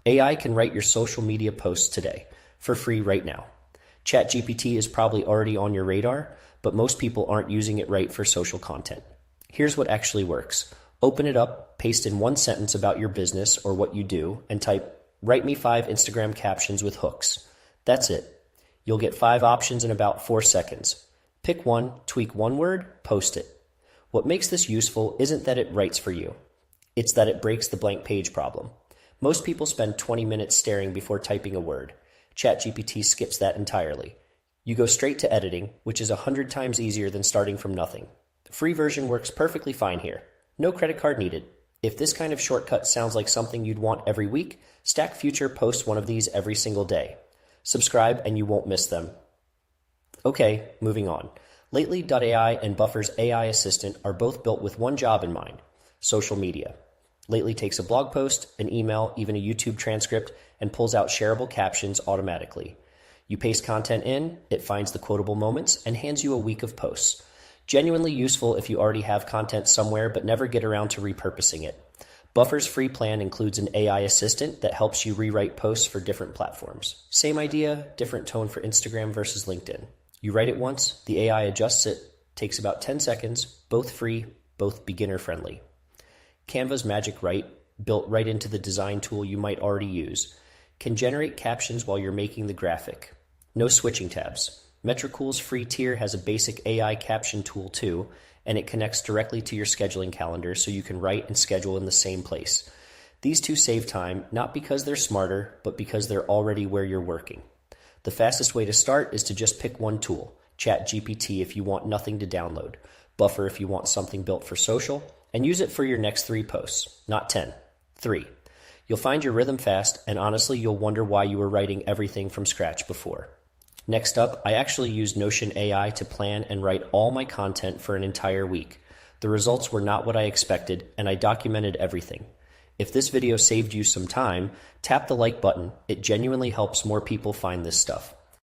AI can write your social media posts today for free right now. ChatGPT is probably already on your radar, but most people aren't using it right for social content. Here's what actually works. Open it up, paste in one sentence about your business or what you do, and type, "Write me 5 Instagram captions with hooks." That's it. You'll get 5 options in about 4 seconds. Pick one, tweak one word, post it. What makes this useful isn't that it writes for you. It's that it breaks the blank page problem. Most people spend 20 minutes staring before typing a word. ChatGPT skips that entirely. You go straight to editing, which is 100 times easier than starting from nothing. The free version works perfectly fine here. No credit card needed. If this kind of shortcut sounds like something you'd want every week, Stack Future posts one of these every single day. Subscribe and you won't miss them. Okay, moving on. Lately.ai and Buffer's AI assistant are both built with one job in mind: social media. Lately takes a blog post, an email, even a YouTube transcript, and pulls out shareable captions automatically. You paste content in, it finds the quotable moments, and hands you a week of posts. Genuinely useful if you already have content somewhere but never get around to repurposing it. Buffer's free plan includes an AI assistant that helps you rewrite posts for different platforms. Same idea, different tone for Instagram versus LinkedIn. You write it once, the AI adjusts it, takes about 10 seconds, both free, both beginner friendly. Canva's Magic Write, built right into the design tool you might already use, can generate captions while you're making the graphic. No switching tabs. Metricool's free tier has a basic AI caption tool too, and it connects directly to your scheduling calendar so you can write and schedule in the same place. These two save time, not because they're smarter, but because they're already where you're working. The fastest way to start is to just pick one tool: ChatGPT if you want nothing to download, Buffer if you want something built for social, and use it for your next 3 posts, not 10. 3. You'll find your rhythm fast, and honestly, you'll wonder why you were writing everything from scratch before. Next up, I actually used Notion AI to plan and write all my content for an entire week. The results were not what I expected, and I documented everything. If this video saved you some time, tap the like button. It genuinely helps more people find this stuff.